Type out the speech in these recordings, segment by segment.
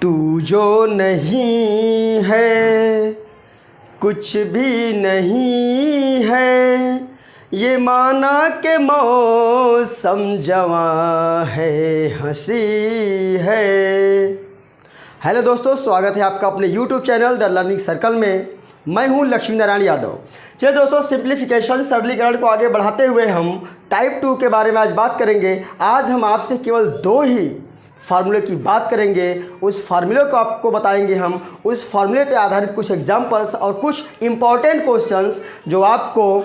तू जो नहीं है कुछ भी नहीं है, ये माना के मौसम जवां है, हंसी है। हेलो दोस्तों, स्वागत है आपका अपने YouTube channel the learning circle में। मैं हूं लक्ष्मी नारायण यादव। चलिए दोस्तों, सिंप्लीफिकेशन सरलीकरण को आगे बढ़ाते हुए हम टाइप 2 के बारे में आज बात करेंगे। आज हम आपसे केवल 2 ही फार्मूले की बात करेंगे। उस फार्मूले को आपको बताएंगे हम, उस फार्मूले पे आधारित कुछ एग्जाम्पल्स और कुछ इम्पॉर्टेंट क्वेश्चंस जो आपको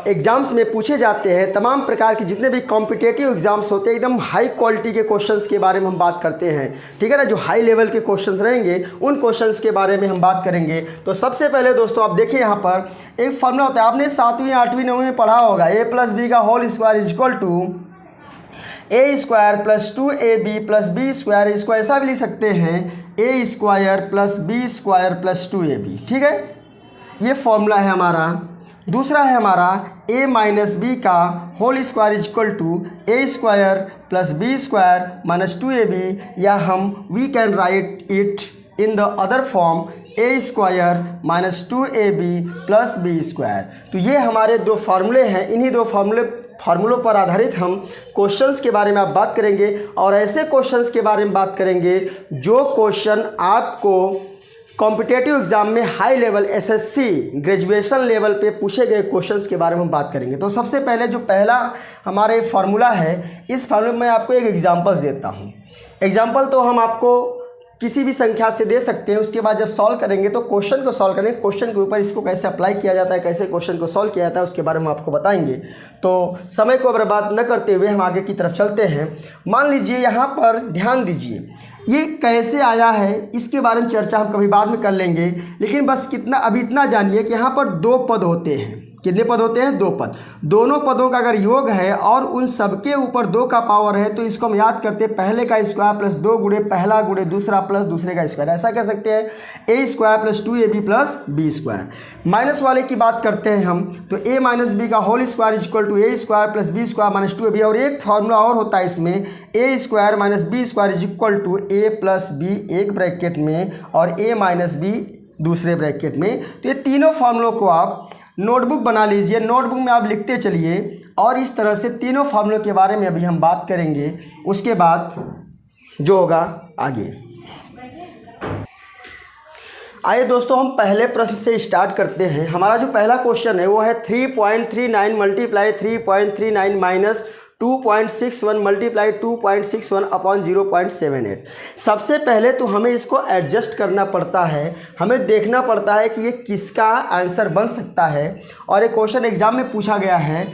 एग्ज़ाम्स में पूछे जाते हैं। तमाम प्रकार के जितने भी कॉम्पिटिटिव एग्ज़ाम्स होते हैं, एकदम हाई क्वालिटी के क्वेश्चंस के बारे में हम बात करते हैं, ठीक है ना। जो हाई लेवल के क्वेश्चंस रहेंगे उन क्वेश्चंस के बारे में हम बात करेंगे। तो सबसे पहले दोस्तों आप देखिए, यहाँ पर एक फार्मूला होता है, आपने 7वीं 8वीं 9वीं में पढ़ा होगा। a + b का whole square is equal to a² + 2ab + b²। इसको ऐसा भी लिख सकते हैं a² + b² + 2ab, ठीक है। ये फॉर्मूला है हमारा। दूसरा है हमारा a - b का whole square is equal to a² + b² - 2ab, या हम we can write it in the other form a² - 2ab + b²। तो ये हमारे 2 फार्मूले हैं। इन्हीं 2 फार्मूलों पर आधारित हम क्वेश्चंस के बारे में आप बात करेंगे, और ऐसे क्वेश्चंस के बारे में बात करेंगे जो क्वेश्चन आपको कॉम्पिटिटिव एग्जाम में high level SSC graduation level पे पूछे गए क्वेश्चंस के बारे में हम बात करेंगे। तो सबसे पहले जो पहला हमारे फार्मूला है, इस फार्मूले में मैं आपको एक एग्जांपल्स देता हूँ। एग्जांपल तो हम आपको किसी भी संख्या से दे सकते हैं। उसके बाद जब सॉल्व करेंगे तो क्वेश्चन को सॉल्व करेंगे, क्वेश्चन के ऊपर इसको कैसे अप्लाई किया जाता है, कैसे क्वेश्चन को सॉल्व किया जाता है, उसके बारे में आपको बताएंगे। तो समय को बर्बाद न करते हुए हम आगे की तरफ चलते हैं। मान लीजिए, यहाँ पर ध्यान दीजिए, ये कैसे आया है इसके बारे में चर्चा हम कभी बाद में कर लेंगे, लेकिन बस अभी इतना जानिए कि यहाँ पर 2 पद होते हैं। कितने पद होते हैं? 2 पद। दोनों पदों का अगर योग है और उन सबके ऊपर 2 का पावर है, तो इसको हम याद करते हैं पहले का स्क्वायर प्लस 2 गुणे पहला गुणे दूसरा प्लस दूसरे का स्क्वायर। ऐसा कह सकते हैं a² + 2ab + b²। माइनस वाले की बात करते हैं हम, तो a - b का whole square is equal to a² + b² - 2ab। और एक फार्मूला और होता है इसमें, a² - b² is equal to a + b एक ब्रैकेट में और a - b दूसरे ब्रैकेट में। तो ये तीनों फार्मूलों को आप नोटबुक बना लीजिए, नोटबुक में आप लिखते चलिए, और इस तरह से तीनों फार्मूलों के बारे में अभी हम बात करेंगे। उसके बाद जो होगा आगे। आइए दोस्तों, हम पहले प्रश्न से स्टार्ट करते हैं। हमारा जो पहला क्वेश्चन है वो है 3.39 × 3.39 - 2.61 × 2.61 / 0.78। सबसे पहले तो हमें इसको एडजस्ट करना पड़ता है, हमें देखना पड़ता है कि ये किसका आंसर बन सकता है। और एक क्वेश्चन एग्जाम में पूछा गया है,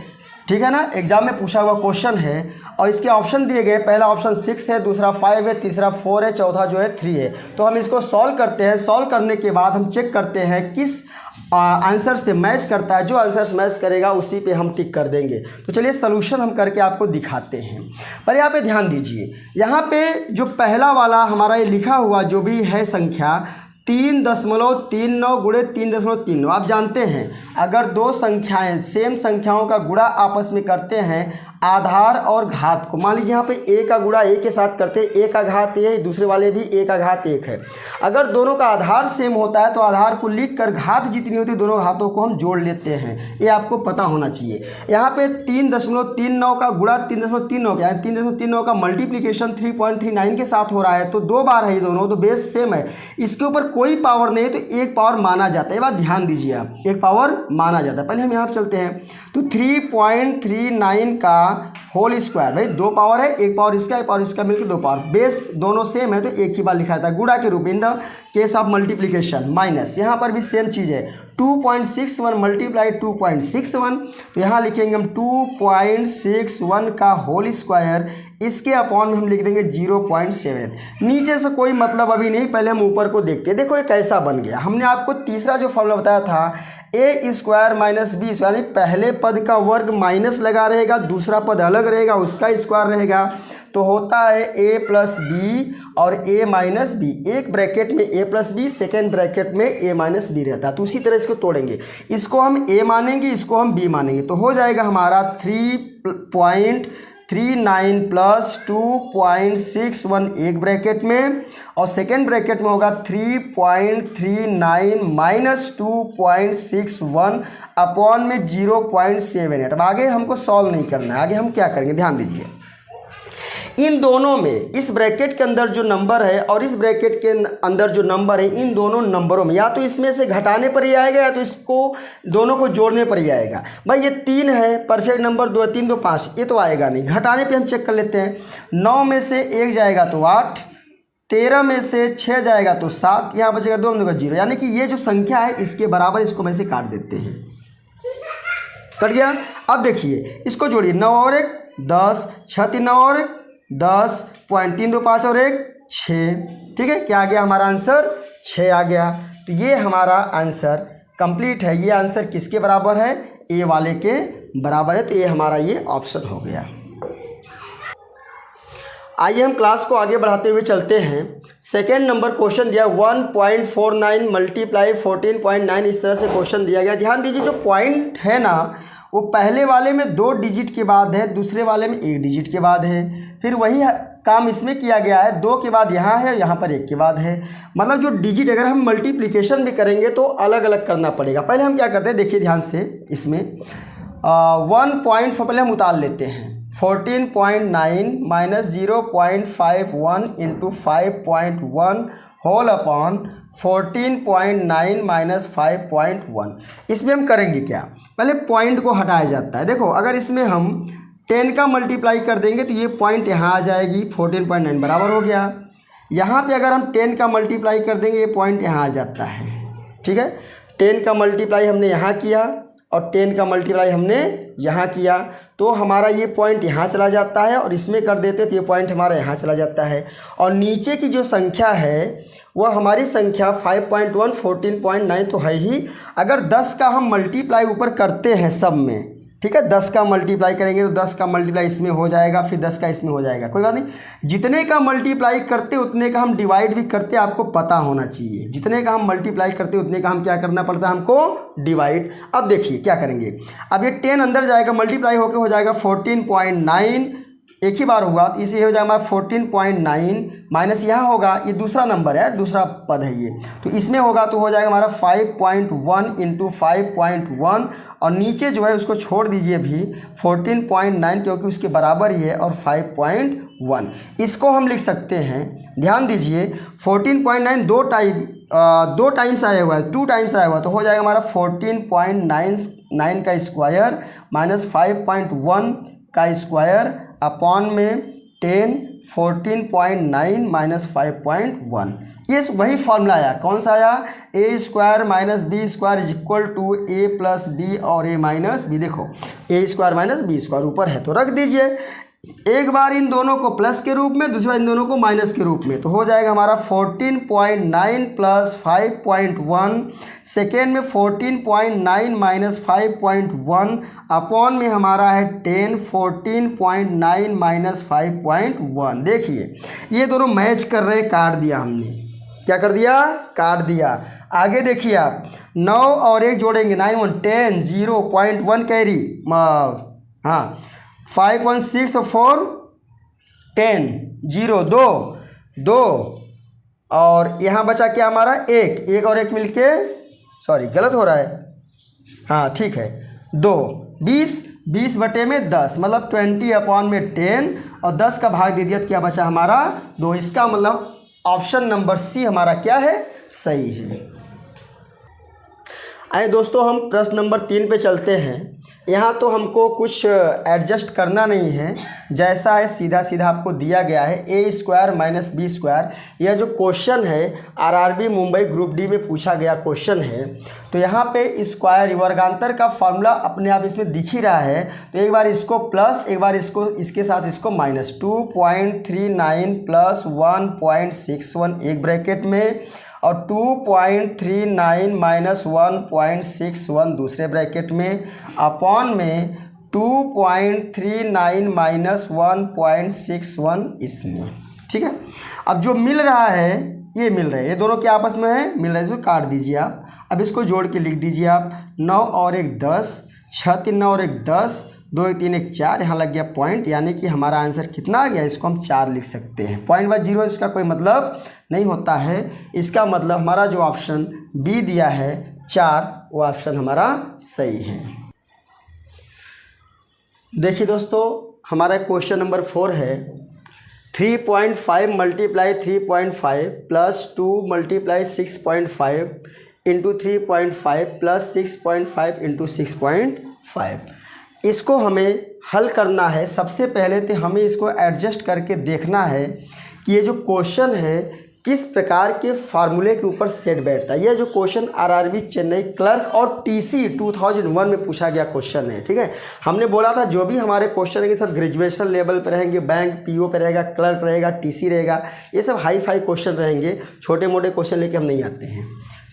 ठीक है ना, एग्जाम में पूछा हुआ क्वेश्चन है, और इसके ऑप्शन दिए गए। पहला ऑप्शन 6 है, दूसरा 5 है, तीसरा 4 है, चौथा जो है 3 है। तो हम इसको सॉल्व करते हैं। सॉल्व करने के बाद हम चेक करते हैं किस आंसर से मैच करता है। जो आंसर मैच करेगा उसी पे हम टिक कर देंगे। तो चलिए सॉल्यूशन हम करके आपको दिखाते हैं। पर यहाँ पे ध्यान दीजिए, यहाँ पे जो पहला वाला हमारा ये लिखा हुआ जो भी है संख्या 3.39 गुणे 3.39। आप जानते हैं अगर 2 संख्याएं सेम संख्याओं का गुणा आपस में करते हैं, आधार और घात को, मान लीजिए यहाँ पे a का गुणा a के साथ करते हैं, a का घात a, दूसरे वाले भी a का घात 1 है। अगर दोनों का आधार सेम होता है तो आधार को लिख कर घात जितनी होती है दोनों घातों को हम जोड़ लेते हैं। ये आपको पता होना चाहिए। यहाँ पे 3.39 का गुणा 3.39 का, 3.39 का मल्टीप्लीकेशन 3.39 के साथ हो रहा है, तो 2 बार है ये दोनों, तो बेस सेम है। इसके ऊपर कोई पावर नहीं है तो एक पावर माना जाता है। ये बात ध्यान दीजिए आप, एक पावर माना जाता है। पहले हम यहाँ पर चलते हैं, तो 3.39 का होल स्क्वायर, भाई 2 पावर है, एक पावर इसका एक पावर इसका मिलकर 2 पावर, बेस दोनों सेम है तो एक ही बार लिखा जाता है गुणा के रूप in the case of multiplication. Minus यहाँ पर भी सेम चीज़ है, 2.61 × 2.61, तो यहाँ लिखेंगे हम 2.61 का होल स्क्वायर, इसके अपॉन में हम लिख देंगे 0.7। नीचे से कोई मतलब अभी नहीं, पहले हम ऊपर को देखते हैं। देखो ये कैसा बन गया। हमने आपको तीसरा जो फॉर्मूला बताया था a² - b², यानी पहले पद का वर्ग माइनस लगा रहेगा, दूसरा पद अलग रहेगा, उसका स्क्वायर रहेगा, तो होता है a + b और a - b। एक ब्रैकेट में a + b, सेकेंड ब्रैकेट में a - b रहता है। तो उसी तरह इसको तोड़ेंगे, इसको हम a मानेंगे, इसको हम b मानेंगे, तो हो जाएगा हमारा 3. 39 प्लस 2.61 एक ब्रैकेट में, और सेकेंड ब्रैकेट में होगा 3.39 माइनस 2.61 अपॉन में 0.78। अब आगे हमको सॉल्व नहीं करना है, आगे हम क्या करेंगे ध्यान दीजिए। इन दोनों में, इस ब्रैकेट के अंदर जो नंबर है और इस ब्रैकेट के अंदर जो नंबर है, इन दोनों नंबरों में या तो इसमें से घटाने पर ही आएगा या तो इसको दोनों को जोड़ने पर ही आएगा। भाई ये 3 है, परफेक्ट नंबर 2 है, 3 2 5, ये तो आएगा नहीं। घटाने पे हम चेक कर लेते हैं। 9 में से 1 जाएगा तो 8, 13 में से 6 जाएगा तो 7, यहाँ बचेगा 2 में 0, यानी कि ये जो संख्या है इसके बराबर, इसको में से काट देते हैं। कट गया। अब देखिए इसको जोड़िए, 9 और 1 10, 6 3 9 और 1 10, 0.325 और 1 6। ठीक है, क्या आ गया हमारा आंसर? 6 आ गया। तो ये हमारा आंसर कंप्लीट है। ये आंसर किसके बराबर है? ए वाले के बराबर है। तो ये हमारा ये ऑप्शन हो गया। आइए हम क्लास को आगे बढ़ाते हुए चलते हैं। सेकेंड नंबर क्वेश्चन दिया 1.49 मल्टीप्लाई 14.9, इस तरह से क्वेश्चन दिया गया। ध्यान दीजिए, जो पॉइंट है ना वो पहले वाले में 2 डिजिट के बाद है, दूसरे वाले में 1 डिजिट के बाद है। फिर वही काम इसमें किया गया है, 2 के बाद यहाँ है, यहाँ पर 1 के बाद है। मतलब जो डिजिट अगर हम मल्टीप्लिकेशन भी करेंगे तो अलग अलग करना पड़ेगा। पहले हम क्या करते हैं, देखिए ध्यान से, इसमें 1 पॉइंट पहले हम उतार लेते हैं। 14.9 minus 0.51 into 5.1 whole upon 14.9 minus 5.1। इसमें हम करेंगे क्या, पहले पॉइंट को हटाया जाता है। देखो अगर इसमें हम 10 का मल्टीप्लाई कर देंगे तो ये पॉइंट यहाँ आ जाएगी, 14.9 बराबर हो गया। यहाँ पे अगर हम 10 का मल्टीप्लाई कर देंगे ये पॉइंट यहाँ आ जाता है। ठीक है, 10 का मल्टीप्लाई हमने यहाँ किया और 10 का मल्टीप्लाई हमने यहाँ किया, तो हमारा ये पॉइंट यहाँ चला जाता है, और इसमें कर देते तो ये पॉइंट हमारा यहाँ चला जाता है। और नीचे की जो संख्या है वह हमारी संख्या 5.1 14.9 तो है ही। अगर 10 का हम मल्टीप्लाई ऊपर करते हैं सब में, ठीक है, 10 का मल्टीप्लाई करेंगे तो 10 का मल्टीप्लाई इसमें हो जाएगा, फिर 10 का इसमें हो जाएगा, कोई बात नहीं। जितने का मल्टीप्लाई करते उतने का हम डिवाइड भी करते, आपको पता होना चाहिए। जितने का हम मल्टीप्लाई करते उतने का हम क्या करना पड़ता है, हमको डिवाइड। अब देखिए क्या करेंगे, अब ये 10 अंदर जाएगा, मल्टीप्लाई होकर हो जाएगा 14.9, एक ही बार होगा तो इसे हो जाएगा हमारा 14.9 माइनस यहाँ होगा, ये दूसरा नंबर है, दूसरा पद है ये, तो इसमें होगा तो हो जाएगा हमारा 5.1 इंटू 5.1, और नीचे जो है उसको छोड़ दीजिए भी 14.9 क्योंकि उसके बराबर ही है, और 5.1 इसको हम लिख सकते हैं। ध्यान दीजिए 14.9 दो टाइम्स आया हुआ है, 2 टाइम्स आया हुआ, तो हो जाएगा हमारा 14.9 का स्क्वायर माइनस 5.1 का स्क्वायर अपॉन में 10, 14.9 माइनस 5.1। ये वही फॉर्मूला आया, कौन सा आया, A square minus B square is equal to A plus B और ए माइनस बी। देखो A square minus B square ऊपर है तो रख दीजिए, एक बार इन दोनों को प्लस के रूप में, दूसरी बार इन दोनों को माइनस के रूप में, तो हो जाएगा हमारा 14.9 प्लस 5.1, सेकेंड में 14.9 माइनस 5.1 अपॉन में हमारा है 10, 14.9 माइनस 5.1। देखिए ये दोनों मैच कर रहे, काट दिया हमने, क्या कर दिया, काट दिया। आगे देखिए आप 9 और 1 जोड़ेंगे, 9 1 10, 0.1 कैरी, हाँ 5 1 6 और 4 10, 0 2 और यहाँ बचा क्या हमारा 1 और 1 मिलके, सॉरी गलत हो रहा है, हाँ ठीक है 2, 20 बटे में 10 मतलब 20 अपॉन में 10, और 10 का भाग दे दिया तो क्या बचा हमारा 2। इसका मतलब ऑप्शन नंबर सी हमारा क्या है, सही है। आइए दोस्तों हम प्रश्न नंबर 3 पे चलते हैं। यहाँ तो हमको कुछ एडजस्ट करना नहीं है, जैसा है सीधा सीधा आपको दिया गया है, ए स्क्वायर माइनस बी स्क्वायर। यह जो क्वेश्चन है आरआरबी मुंबई ग्रुप डी में पूछा गया क्वेश्चन है। तो यहाँ पे स्क्वायर वर्गांतर का फॉर्मूला अपने आप इसमें दिख ही रहा है, तो एक बार इसको प्लस, एक बार इसको इसके साथ इसको माइनस, 2.39 प्लस 1.61 एक ब्रैकेट में, और 2.39 माइनस 1.61 दूसरे ब्रैकेट में, अपॉन में 2.39 माइनस 1.61 इसमें। ठीक है, अब जो मिल रहा है ये मिल रहा है, ये दोनों के आपस में है, मिल रहा है, इसको काट दीजिए आप। अब इसको जोड़ के लिख दीजिए आप, 9 और 1 10, 6 3 9 और 1 10, 2 1 3 1 4, यहाँ लग गया पॉइंट, यानी कि हमारा आंसर कितना आ गया, इसको हम 4 लिख सकते हैं। पॉइंट बाय 0 इसका कोई मतलब नहीं होता है। इसका मतलब हमारा जो ऑप्शन बी दिया है 4, वो ऑप्शन हमारा सही है। देखिए दोस्तों, हमारा क्वेश्चन नंबर 4 है 3.5 multiply 3.5 plus 2 multiply 6.5 into 3.5 plus 6.5 into 6.5। इसको हमें हल करना है। सबसे पहले तो हमें इसको एडजस्ट करके देखना है कि ये जो क्वेश्चन है किस प्रकार के फार्मूले के ऊपर सेट बैठता है। यह जो क्वेश्चन आरआरबी चेन्नई क्लर्क और टीसी 2001 में पूछा गया क्वेश्चन है। ठीक है, हमने बोला था जो भी हमारे क्वेश्चन है सब ग्रेजुएशन लेवल पे रहेंगे, बैंक पीओ पे रहेगा, क्लर्क रहेगा, टीसी रहेगा, ये सब हाई फाई क्वेश्चन रहेंगे, छोटे मोटे क्वेश्चन लेके हम नहीं आते हैं।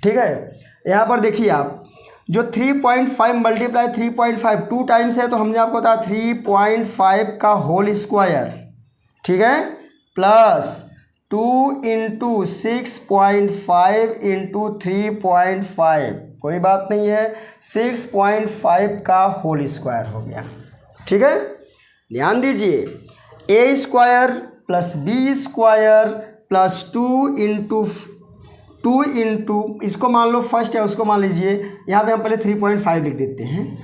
ठीक है, यहाँ पर देखिए आप जो 3.5 मल्टीप्लाई 3.5 2 टाइम्स है, तो हमने आपको बताया 3.5 का होल स्क्वायर, ठीक है, प्लस 2 इंटू 6.5 इंटू 3.5, कोई बात नहीं है, 6.5 का होल स्क्वायर हो गया। ठीक है, ध्यान दीजिए, A square plus B square plus 2 into इसको मान लो फर्स्ट है, उसको मान लीजिए, यहाँ पे हम पहले 3.5 लिख देते हैं,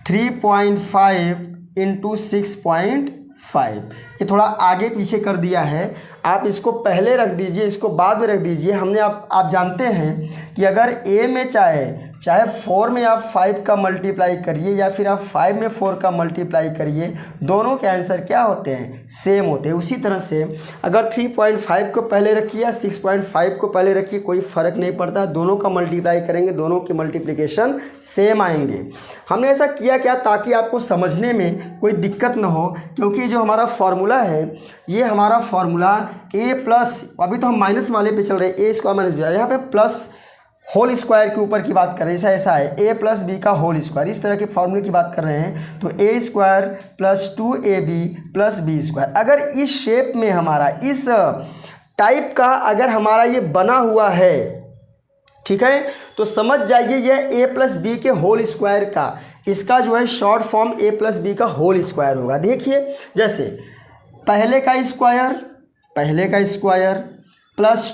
3.5 इंटू 6.5, ये थोड़ा आगे पीछे कर दिया है। आप इसको पहले रख दीजिए, इसको बाद में रख दीजिए। हमने आप जानते हैं कि अगर ए में चाहे 4 में आप 5 का मल्टीप्लाई करिए या फिर आप 5 में 4 का मल्टीप्लाई करिए, दोनों के आंसर क्या होते हैं, सेम होते हैं। उसी तरह से अगर 3.5 को पहले रखिए या 6.5 को पहले रखिए, कोई फ़र्क नहीं पड़ता, दोनों का मल्टीप्लाई करेंगे, दोनों के मल्टीप्लिकेशन सेम आएंगे। हमने ऐसा किया क्या, ताकि आपको समझने में कोई दिक्कत ना हो, क्योंकि जो हमारा फॉर्मूला है ये हमारा फॉर्मूला ए प्लस, अभी तो हम माइनस वाले पे चल रहे हैं, ए स्क्वायर माइनस बी, यहाँ पे प्लस होल स्क्वायर के ऊपर की बात कर रहे हैं, ऐसा है ए प्लस बी का होल स्क्वायर, इस तरह के फॉर्मूले की बात कर रहे हैं। तो A square plus 2ab plus B square, अगर इस शेप में हमारा इस टाइप का अगर हमारा ये बना हुआ है, ठीक है, तो समझ जाइए यह ए प्लस बी के होल स्क्वायर का, इसका जो है शॉर्ट फॉर्म ए प्लस बी का होल स्क्वायर होगा। देखिए, जैसे पहले का स्क्वायर प्लस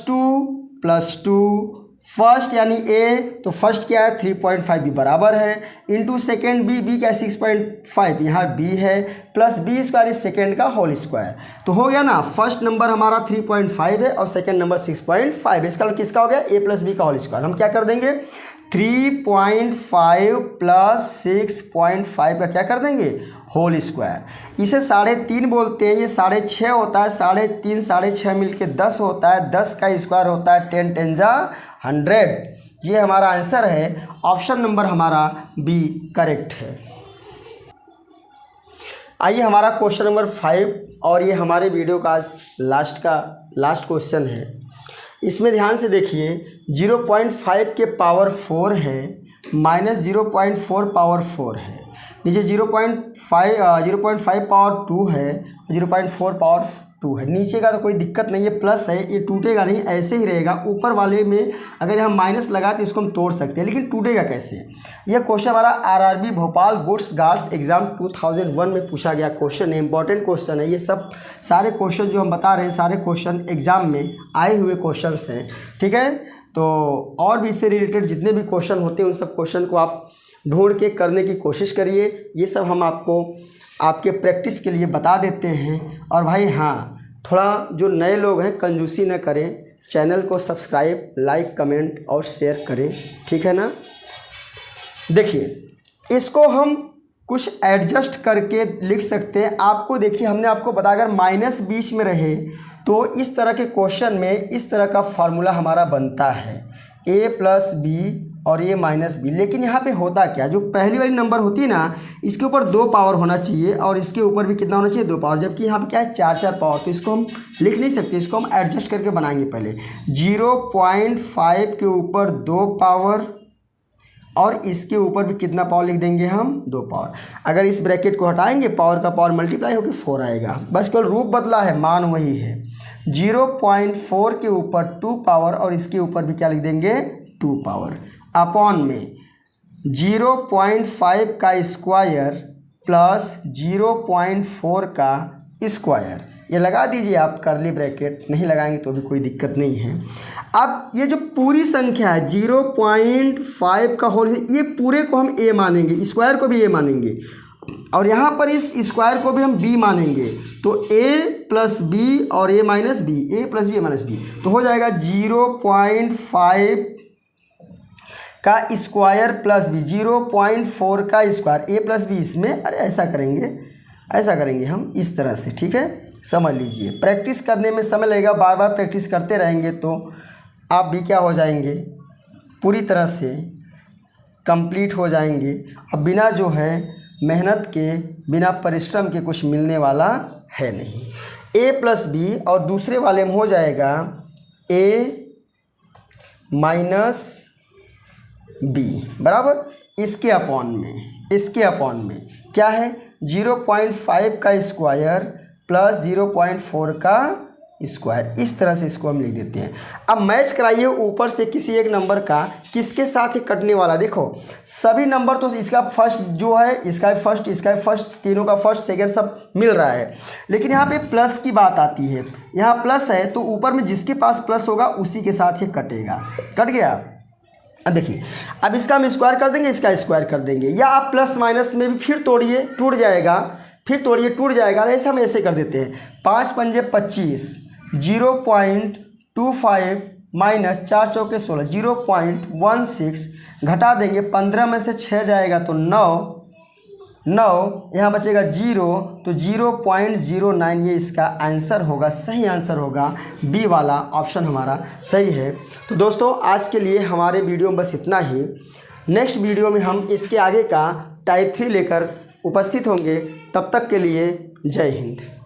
2 फर्स्ट यानी ए, तो फर्स्ट क्या है 3.5 भी बराबर है, इंटू सेकेंड बी क्या है 6.5, यहाँ बी है, प्लस बी स्क्वायर इस सेकेंड का होल स्क्वायर, तो हो गया ना। फर्स्ट नंबर हमारा 3.5 है और सेकेंड नंबर 6.5 है, इसका किसका हो गया, ए प्लस बी का होल स्क्वायर। हम क्या कर देंगे, 3.5 प्लस 6.5 का क्या कर देंगे, होल स्क्वायर। इसे 3.5 बोलते हैं, ये 6.5 होता है, 3.5 6.5 मिलके 10 होता है, 10 का स्क्वायर होता है 10 10 जा 100। ये हमारा आंसर है, ऑप्शन नंबर हमारा बी करेक्ट है। आइए हमारा क्वेश्चन नंबर 5, और ये हमारे वीडियो का लास्ट क्वेश्चन है। इसमें ध्यान से देखिए, 0.5 के पावर 4 है, माइनस 0.4 पावर 4 है, नीचे 0.5 पावर 2 है, 0.4 पावर 2 है। नीचे का तो कोई दिक्कत नहीं है, प्लस है, ये टूटेगा नहीं, ऐसे ही रहेगा। ऊपर वाले में अगर हम माइनस लगाए तो इसको हम तोड़ सकते हैं, लेकिन टूटेगा कैसे। यह क्वेश्चन हमारा RRB Bhopal goods guards exam 2001 में पूछा गया क्वेश्चन है, इंपॉर्टेंट क्वेश्चन है। ये सब सारे क्वेश्चन जो हम बता रहे हैं, सारे क्वेश्चन एग्जाम में आए हुए क्वेश्चन हैं, ठीक है। तो और भी इससे रिलेटेड जितने भी क्वेश्चन होते हैं, उन सब क्वेश्चन को आप ढूंढ के करने की कोशिश करिए। ये सब हम आपको आपके प्रैक्टिस के लिए बता देते हैं। और भाई हाँ, थोड़ा जो नए लोग हैं कंजूसी न करें, चैनल को सब्सक्राइब, लाइक, कमेंट और शेयर करें, ठीक है ना। देखिए, इसको हम कुछ एडजस्ट करके लिख सकते हैं। आपको देखिए, हमने आपको बताया अगर माइनस बीच में रहे तो इस तरह के क्वेश्चन में इस तरह का फार्मूला हमारा बनता है, ए प्लस बी और ये माइनस बी। लेकिन यहाँ पे होता क्या, जो पहली वाली नंबर होती है ना, इसके ऊपर 2 पावर होना चाहिए और इसके ऊपर भी कितना होना चाहिए, 2 पावर, जबकि यहाँ पे क्या है 4 पावर। तो इसको हम लिख नहीं सकते, इसको हम एडजस्ट करके बनाएंगे। पहले 0.5 के ऊपर 2 पावर और इसके ऊपर भी कितना पावर लिख देंगे हम, 2 पावर। अगर इस ब्रैकेट को हटाएंगे, पावर का पावर मल्टीप्लाई होकर 4 आएगा, बस केवल रूप बदला है, मान वही है। 0.4 के ऊपर 2 पावर और इसके ऊपर भी क्या लिख देंगे, 2 पावर, अपॉन में 0.5 का स्क्वायर प्लस 0.4 का स्क्वायर, ये लगा दीजिए आप कर्ली ब्रैकेट, नहीं लगाएंगे तो भी कोई दिक्कत नहीं है। अब ये जो पूरी संख्या है 0.5 का होल, ये पूरे को हम a मानेंगे, स्क्वायर को भी a मानेंगे, और यहाँ पर इस स्क्वायर को भी हम b मानेंगे, तो a प्लस बी और a minus B, a plus B minus B, तो हो जाएगा 0.5 का स्क्वायर प्लस बी, 0.4 का स्क्वायर, a प्लस बी इसमें, अरे ऐसा करेंगे हम इस तरह से, ठीक है, समझ लीजिए। प्रैक्टिस करने में समय लगेगा, बार बार प्रैक्टिस करते रहेंगे तो आप भी क्या हो जाएंगे, पूरी तरह से कंप्लीट हो जाएंगे। अब बिना जो है मेहनत के, बिना परिश्रम के कुछ मिलने वाला है नहीं। a प्लस बी और दूसरे वाले में हो जाएगा a माइनस बी बराबर इसके अपॉन में क्या है, 0.5 का स्क्वायर प्लस 0.4 का स्क्वायर, इस तरह से इसको हम लिख देते हैं। अब मैच कराइए ऊपर से किसी एक नंबर का किसके साथ ही कटने वाला। देखो सभी नंबर तो इसका फर्स्ट जो है, इसका फर्स्ट, तीनों का फर्स्ट सेकंड सब मिल रहा है, लेकिन यहाँ पे प्लस की बात आती है। यहाँ प्लस है तो ऊपर में जिसके पास प्लस होगा उसी के साथ ही कटेगा। कट गया। अब देखिए, अब इसका हम स्क्वायर कर देंगे, इसका स्क्वायर कर देंगे, या आप प्लस माइनस में भी फिर तोड़िए, टूट जाएगा, ऐसे हम ऐसे कर देते हैं। 5 पंजे 25, 0.25 माइनस 4 चौके 16, 0.16 घटा देंगे, 15 में से 6 जाएगा तो 9, यहाँ बचेगा 0, तो 0.09 ये इसका आंसर होगा, सही आंसर होगा, बी वाला ऑप्शन हमारा सही है। तो दोस्तों आज के लिए हमारे वीडियो में बस इतना ही। नेक्स्ट वीडियो में हम इसके आगे का टाइप 3 लेकर उपस्थित होंगे। तब तक के लिए जय हिंद।